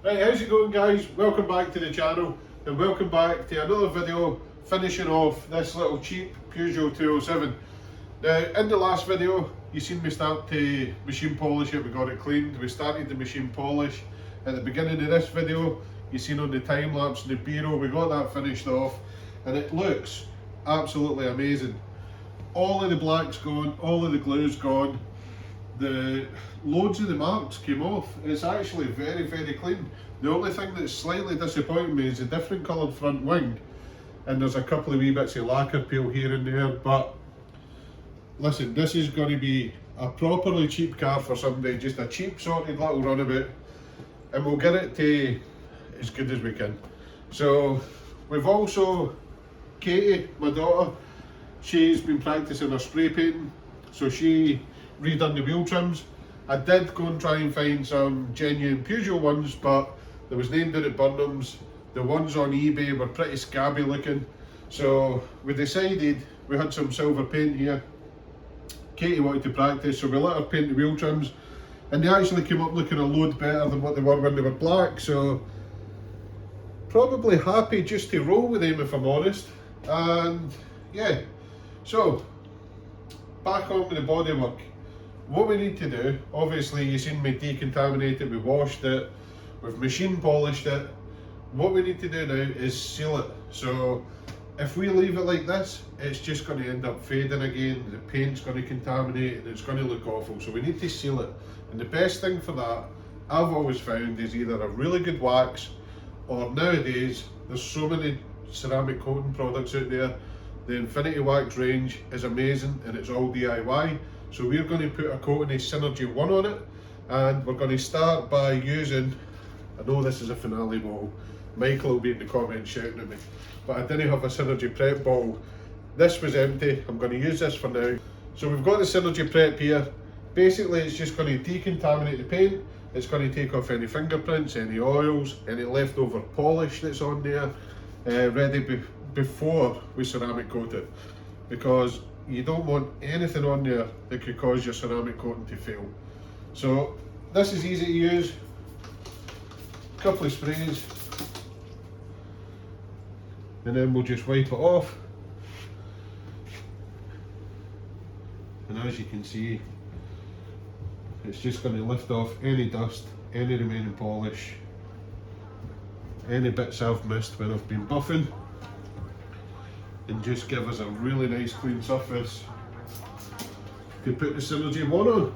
Right, how's it going guys? Welcome back to the channel and welcome back to another video finishing off this little cheap Peugeot 207. Now in the last video you seen me start to machine polish it, we got it cleaned, we started the machine polish. At the beginning of this video you seen on the time lapse in the bureau, we got that finished off and it looks absolutely amazing. All of the black's gone, all of the glue's gone. The loads of the marks came off. It's actually very clean. The only thing that's slightly disappointing me is a different coloured front wing, and there's a couple of wee bits of lacquer peel here and there, but listen, this is going to be a properly cheap car for somebody, just a cheap sorted little runabout, and we'll get it to as good as we can. So we've also Katie, my daughter, she's been practicing her spray painting, so she redone the wheel trims. I did go and try and find some genuine Peugeot ones, but there was named in at Burnham's. The ones on eBay were pretty scabby looking, so we decided, we had some silver paint here. Katie wanted to practice, so we let her paint the wheel trims, and they actually came up looking a load better than what they were when they were black, so probably happy just to roll with them if I'm honest. And yeah, so back on with the bodywork. What we need to do, obviously you've seen me decontaminate it, we washed it, we've machine polished it. What we need to do now is seal it. So if we leave it like this, it's just going to end up fading again, the paint's going to contaminate and it's going to look awful. So we need to seal it. And the best thing for that, I've always found, is either a really good wax, or nowadays there's so many ceramic coating products out there. The Infinity Wax range is amazing and it's all DIY. So we're going to put a coating of Synergy 1 on it, and we're going to start by using, I know this is a finale bottle, Michael will be in the comments shouting at me, but I didn't have a Synergy Prep bottle. This was empty, I'm going to use this for now. So we've got the Synergy Prep here. Basically it's just going to decontaminate the paint, it's going to take off any fingerprints, any oils, any leftover polish that's on there, ready before we ceramic coat it, because you don't want anything on there that could cause your ceramic coating to fail. So this is easy to use, a couple of sprays, and then we'll just wipe it off. And as you can see, it's just going to lift off any dust, any remaining polish, any bits I've missed when I've been buffing, and just give us a really nice clean surface to put the Synergy 1 on.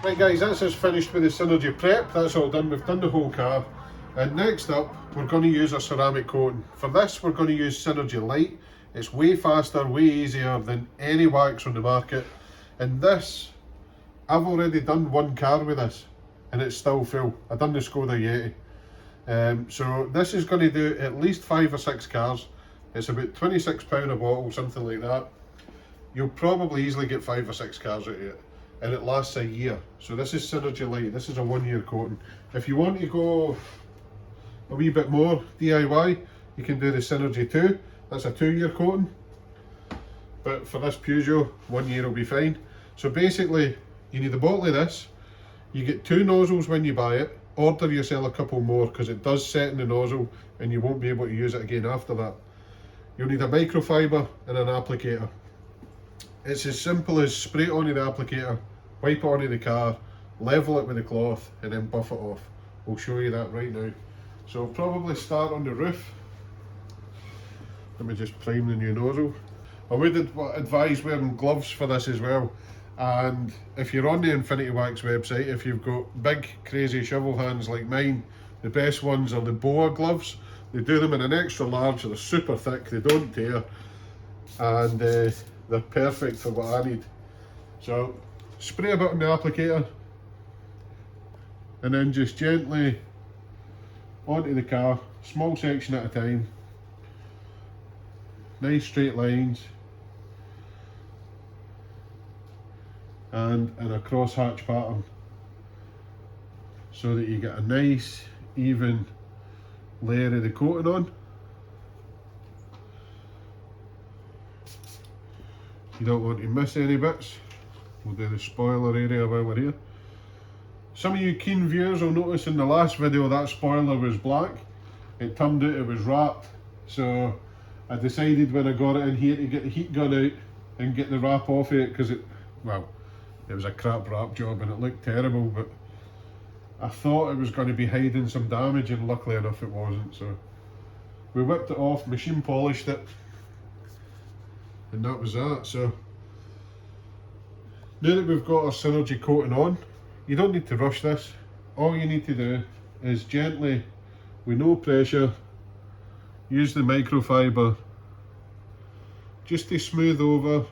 Right guys, that's us finished with the Synergy Prep, that's all done, we've done the whole car. And next up, we're going to use our ceramic coating. For this, we're going to use Synergy Light. It's way faster, way easier than any wax on the market. And this, I've already done one car with this, and it's still full. I've done the Skoda Yeti. So this is going to do at least 5 or 6 cars. It's about £26 a bottle, something like that. You'll probably easily get 5 or 6 cars out of it. And it lasts a year. So this is Synergy Light, this is a 1-year coating. If you want to go a wee bit more DIY, you can do the Synergy 2, that's a 2-year coating. But for this Peugeot, 1 year will be fine. So basically, you need a bottle of this, you get 2 nozzles when you buy it, order yourself a couple more because it does set in the nozzle and you won't be able to use it again after that. You'll need a microfiber and an applicator. It's as simple as spray it onto the applicator, wipe it onto the car, level it with the cloth and then buff it off. We'll show you that right now. So I'll probably start on the roof. Let me just prime the new nozzle. I would advise wearing gloves for this as well. And if you're on the Infinity Wax website, if you've got big crazy shovel hands like mine, the best ones are the BOA gloves. They do them in an extra large, they're super thick, they don't tear, and they're perfect for what I need. So spray a bit on the applicator and then just gently onto the car, small section at a time, nice straight lines, and in a crosshatch pattern, so that you get a nice even layer of the coating on. You don't want to miss any bits. We'll do the spoiler area while we're here. Some of you keen viewers will notice in the last video that spoiler was black. It turned out it was wrapped, so I decided when I got it in here to get the heat gun out and get the wrap off it, because it was a crap wrap job and it looked terrible, but I thought it was going to be hiding some damage, and luckily enough it wasn't. So we whipped it off, machine polished it, and that was that. So now that we've got our Synergy coating on, you don't need to rush this. All you need to do is gently, with no pressure, use the microfiber just to smooth over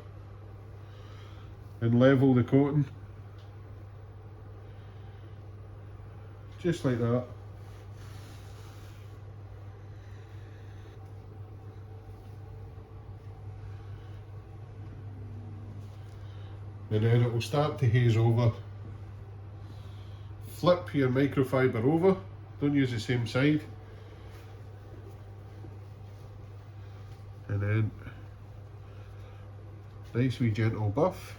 and level the coating, just like that. And then it will start to haze over. Flip your microfiber over, don't use the same side, and then nice wee gentle buff.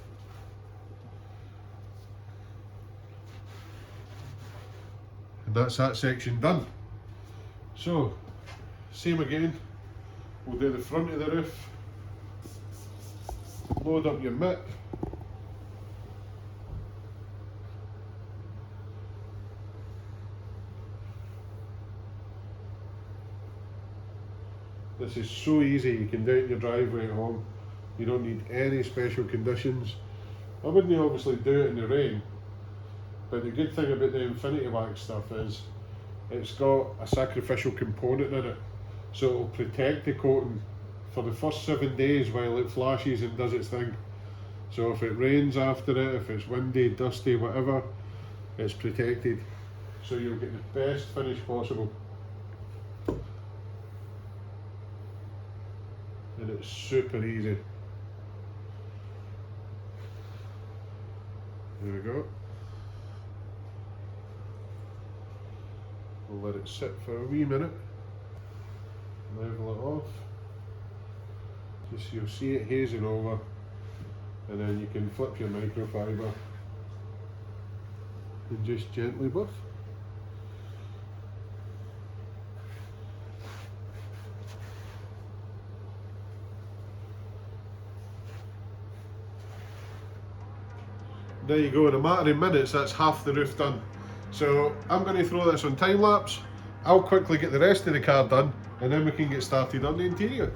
And that's that section done. So, same again, we'll do the front of the roof, load up your mitt, this is so easy, you can do it in your driveway at home, you don't need any special conditions. I wouldn't obviously do it in the rain, but the good thing about the Infinity Wax stuff is it's got a sacrificial component in it, so it'll protect the coating for the first 7 days while it flashes and does its thing. So if it rains after it, if it's windy, dusty, whatever, it's protected, so you'll get the best finish possible. And it's super easy. There we go. We'll let it sit for a wee minute, level it off, just so you'll see it hazing over, and then you can flip your microfiber and just gently buff. There you go, in a matter of minutes that's half the roof done. So I'm going to throw this on time lapse. I'll quickly get the rest of the car done, and then we can get started on the interior.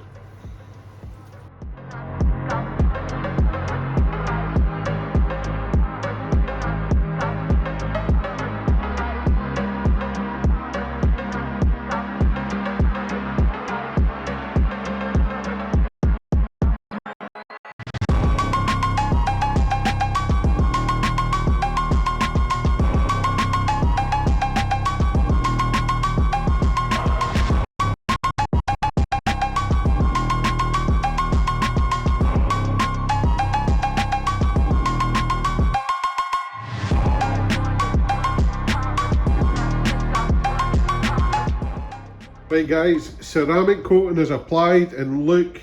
Right guys, ceramic coating is applied, and look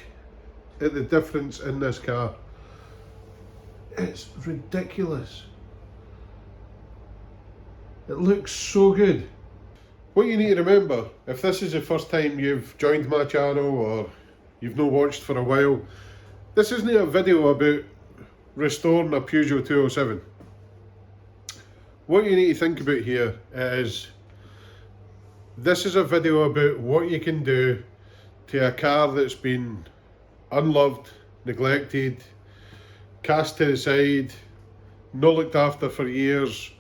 at the difference in this car. It's ridiculous. It looks so good. What you need to remember, if this is the first time you've joined my channel or you've not watched for a while, this isn't a video about restoring a Peugeot 207. What you need to think about here is This is a video about what you can do to a car that's been unloved, neglected, cast to the side, not looked after for years,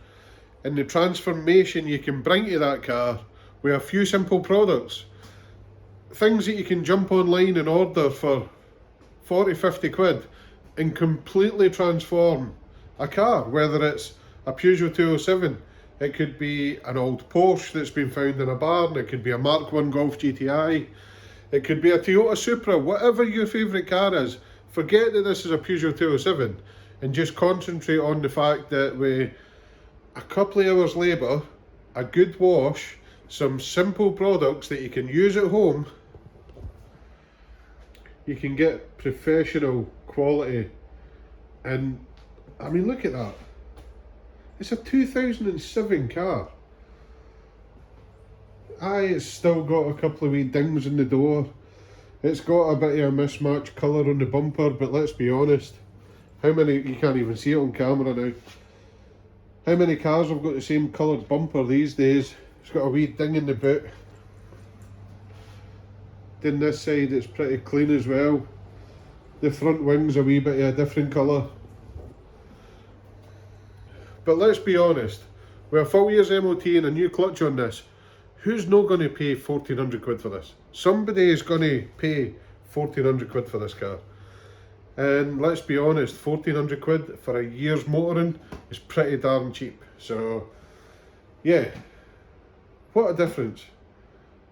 and the transformation you can bring to that car with a few simple products. Things that you can jump online and order for 40-50 quid and completely transform a car, whether it's a Peugeot 207, it could be an old Porsche that's been found in a barn, it could be a Mark 1 Golf GTI, it could be a Toyota Supra, whatever your favourite car is. Forget that this is a Peugeot 207 and just concentrate on the fact that with a couple of hours labour, a good wash, some simple products that you can use at home, you can get professional quality. And I mean, look at that. It's a 2007 car. Aye, it's still got a couple of wee dings in the door. It's got a bit of a mismatched colour on the bumper, but let's be honest, how many, you can't even see it on camera now, how many cars have got the same coloured bumper these days? It's got a wee ding in the boot. Then this side it's pretty clean as well. The front wing's a wee bit of a different colour. But let's be honest, with a full year's MOT and a new clutch on this, who's not going to pay 1400 quid for this? Somebody is going to pay 1400 quid for this car. And let's be honest, 1400 quid for a year's motoring is pretty darn cheap. So yeah, what a difference.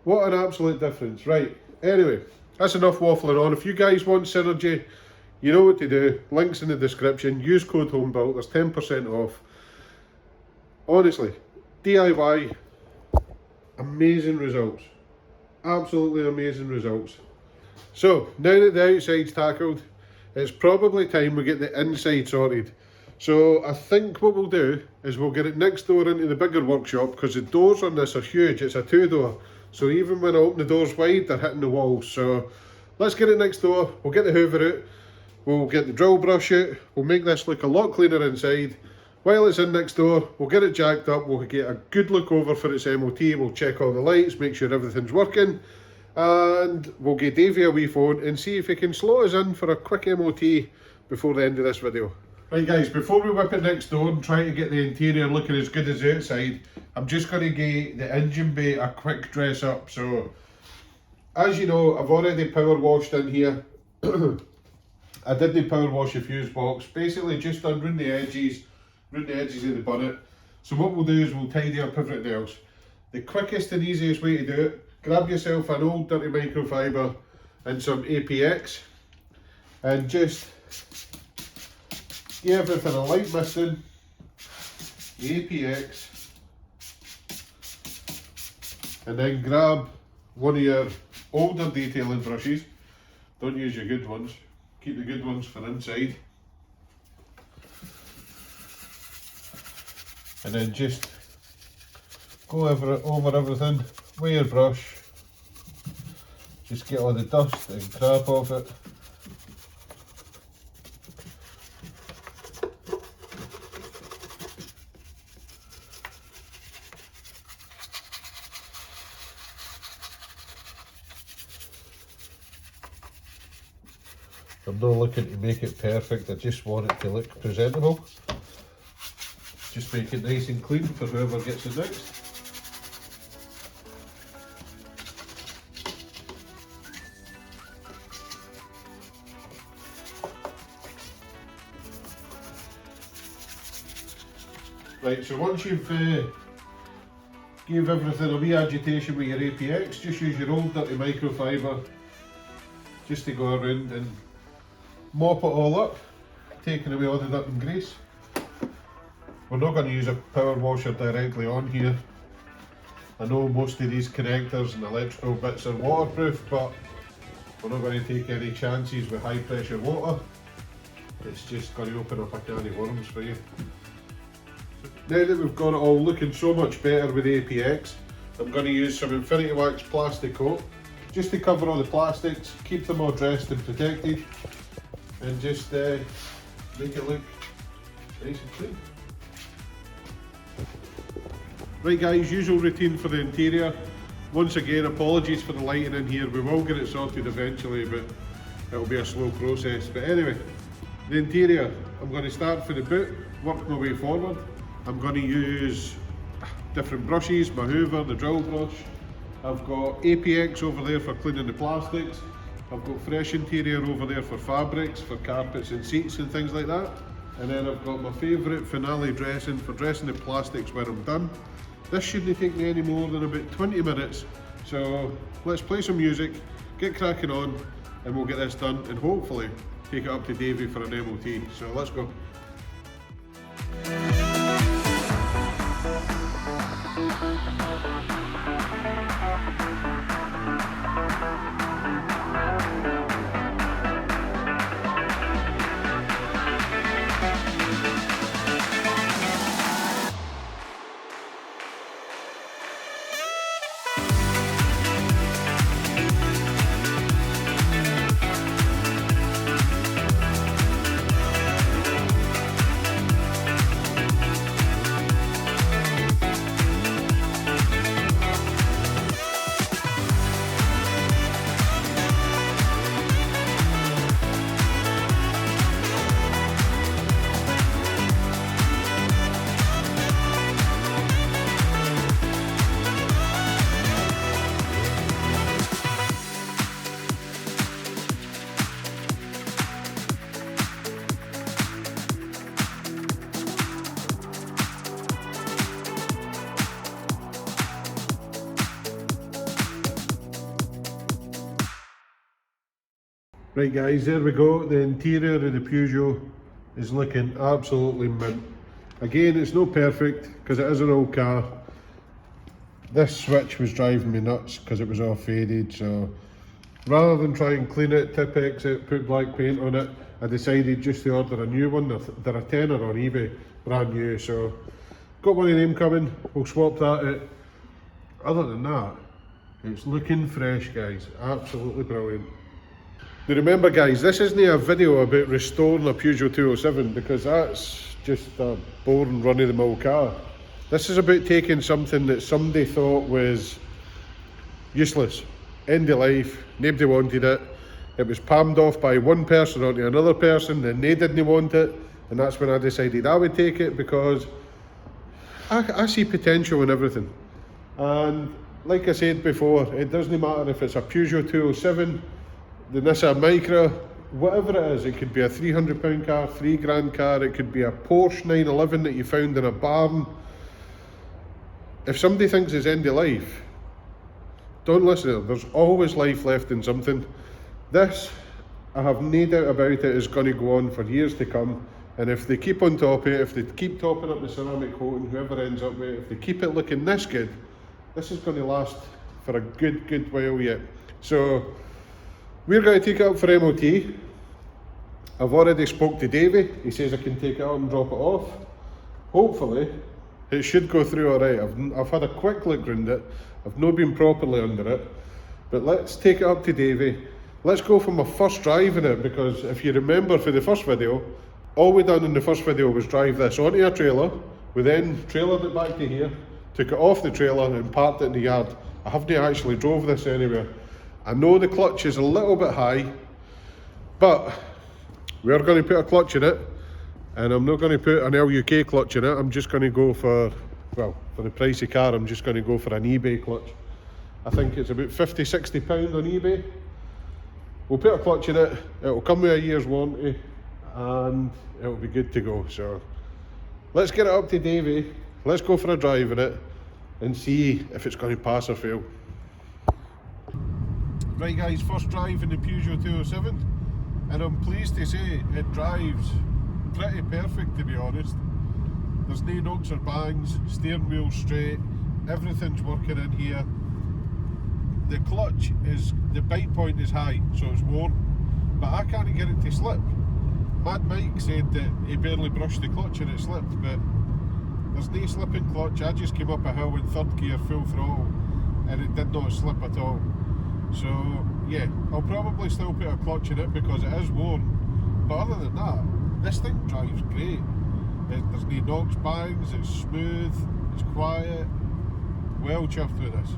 What an absolute difference. Right, anyway, that's enough waffling on. If you guys want Synergy, you know what to do. Links in the description. Use code homebuilt, there's 10% off. Honestly, DIY, amazing results. Absolutely amazing results. So, now that the outside's tackled, it's probably time we get the inside sorted. So, I think what we'll do is we'll get it next door into the bigger workshop, because the doors on this are huge. It's a 2-door. So even when I open the doors wide, they're hitting the walls. So, let's get it next door. We'll get the hoover out. We'll get the drill brush out. We'll make this look a lot cleaner inside. While it's in next door, we'll get it jacked up, we'll get a good look over for its MOT, we'll check all the lights, make sure everything's working, and we'll give Davey a wee phone and see if he can slot us in for a quick MOT before the end of this video. Right guys, before we whip it next door and try to get the interior looking as good as the outside, I'm just going to give the engine bay a quick dress up. So, as you know, I've already power washed in here. I didn't power wash the fuse box, basically just around the edges of the bonnet. So what we'll do is we'll tidy up everything else. The quickest and easiest way to do it, grab yourself an old dirty microfiber and some APX and just give everything a light misting. The APX, and then grab one of your older detailing brushes. Don't use your good ones, keep the good ones for inside. And then just go over everything with your brush. Just get all the dust and crap off it. I'm not looking to make it perfect, I just want it to look presentable. Just make it nice and clean for whoever gets it next. Right, so once you've gave everything a wee agitation with your APX, just use your old dirty microfiber just to go around and mop it all up, taking away all the dirt and grease. We're not going to use a power washer directly on here. I know most of these connectors and electrical bits are waterproof, but we're not going to take any chances with high pressure water. It's just going to open up a can of worms for you. Now that we've got it all looking so much better with APX, I'm going to use some Infinity Wax plastic coat just to cover all the plastics, keep them all dressed and protected, and just make it look nice and clean. Right guys, usual routine for the interior. Once again, apologies for the lighting in here. We will get it sorted eventually, but it'll be a slow process. But anyway, the interior, I'm going to start for the boot, work my way forward. I'm going to use different brushes, my hoover, the drill brush. I've got APX over there for cleaning the plastics. I've got fresh interior over there for fabrics, for carpets and seats and things like that. And then I've got my favourite finale dressing for dressing the plastics when I'm done. This shouldn't take me any more than about 20 minutes. So let's play some music, get cracking on, and we'll get this done and hopefully take it up to Davey for an MOT. So let's go. Right guys, there we go. The interior of the Peugeot is looking absolutely mint. Again, it's not perfect because it is an old car. This switch was driving me nuts because it was all faded, so rather than try and clean it, Tipex it, put black paint on it, I decided just to order a new one. They're a tenner on eBay, brand new, so got one of them coming. We'll swap that out. Other than that, it's looking fresh guys, absolutely brilliant. Now remember guys, this isn't a video about restoring a Peugeot 207 because that's just a boring run-of-the-mill car. This is about taking something that somebody thought was useless, end of life, nobody wanted it. It was palmed off by one person onto another person and they didn't want it, and that's when I decided I would take it because I see potential in everything. And like I said before, it doesn't matter if it's a Peugeot 207, the Nissan Micra, whatever it is. It could be a £300 car, £3 car, it could be a Porsche 911 that you found in a barn. If somebody thinks it's end of life, don't listen to them. There's always life left in something. This, I have no doubt about it, is going to go on for years to come. And if they keep on top of it, if they keep topping up the ceramic coating, whoever ends up with it, if they keep it looking this good, this is going to last for a good while yet. So we're going to take it up for MOT. I've already spoke to Davey. He says I can take it out and drop it off. Hopefully, it should go through all right. I've had a quick look around it. I've not been properly under it. But let's take it up to Davey. Let's go for my first drive in it, because if you remember for the first video, all we done in the first video was drive this onto a trailer. We then trailered it back to here, took it off the trailer and parked it in the yard. I haven't actually drove this anywhere. I know the clutch is a little bit high, but we're going to put a clutch in it, and I'm not going to put an LUK clutch in it. I'm just going to go for, well, for the pricey car, I'm just going to go for an eBay clutch. I think it's about £50–60 on eBay. We'll put a clutch in it, it'll come with a year's warranty, and it'll be good to go. So let's get it up to Davey, let's go for a drive in it, and see if it's going to pass or fail. Right guys, first drive in the Peugeot 207, and I'm pleased to say it drives pretty perfect, to be honest. There's no knocks or bangs, steering wheel straight, everything's working in here. The clutch is, the bite point is high, so it's warm, but I can't get it to slip. Mad Mike said that he barely brushed the clutch and it slipped, but there's no slipping clutch. I just came up a hill in third gear, full throttle, and it did not slip at all. So yeah, I'll probably still put a clutch in it because it is warm, but other than that, this thing drives great. There's no knocks, bangs, it's smooth, it's quiet, well chuffed with this.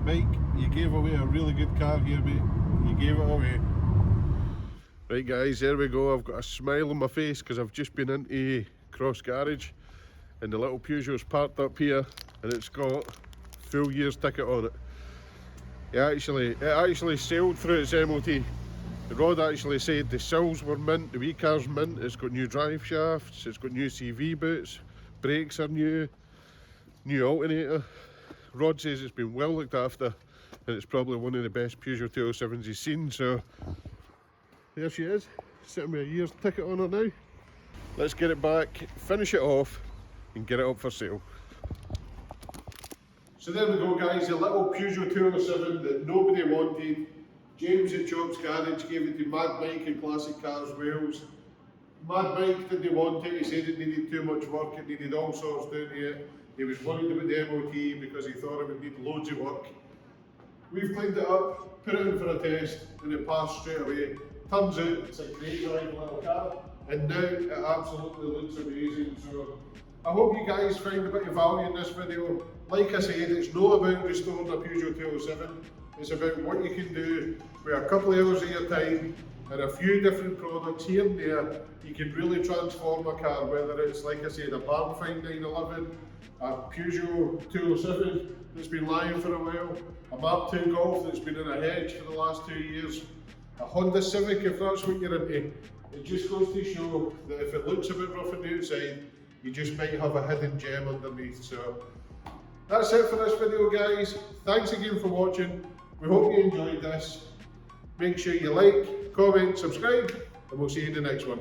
Mike, you gave away a really good car here, mate. You gave it away. Right guys, there we go. I've got a smile on my face because I've just been into Cross Garage and the little Peugeot's parked up here and it's got full year's ticket on it. It actually sailed through its MOT. The rod actually said the sills were mint, the wee car's mint, it's got new drive shafts, it's got new CV boots, brakes are new alternator. Rod says it's been well looked after and it's probably one of the best Peugeot 207s he's seen, so there she is, sitting with a year's ticket on her now. Let's get it back, finish it off and get it up for sale. So there we go guys, a little Peugeot 207 that nobody wanted. James at Chops Garage gave it to Mad Mike in Classic Cars Wales. Mad Mike didn't want it, he said it needed too much work, it needed all sorts down to it. He was worried about the MOT because he thought it would need loads of work. We've cleaned it up, put it in for a test, and it passed straight away. Turns out it's a great driving little car, and now it absolutely looks amazing. So I hope you guys find a bit of value in this video. Like I said, it's not about restoring a Peugeot 207, it's about what you can do with a couple of hours of your time and a few different products here and there. You can really transform a car, whether it's, like I said, a Blantyre 911, a Peugeot 207 that's been lying for a while, a Mark II Golf that's been in a hedge for the last 2 years, a Honda Civic if that's what you're into. It just goes to show that if it looks a bit rough on the outside, you just might have a hidden gem underneath. So that's it for this video guys. Thanks again for watching. We hope you enjoyed this. Make sure you like, comment, subscribe, and we'll see you in the next one.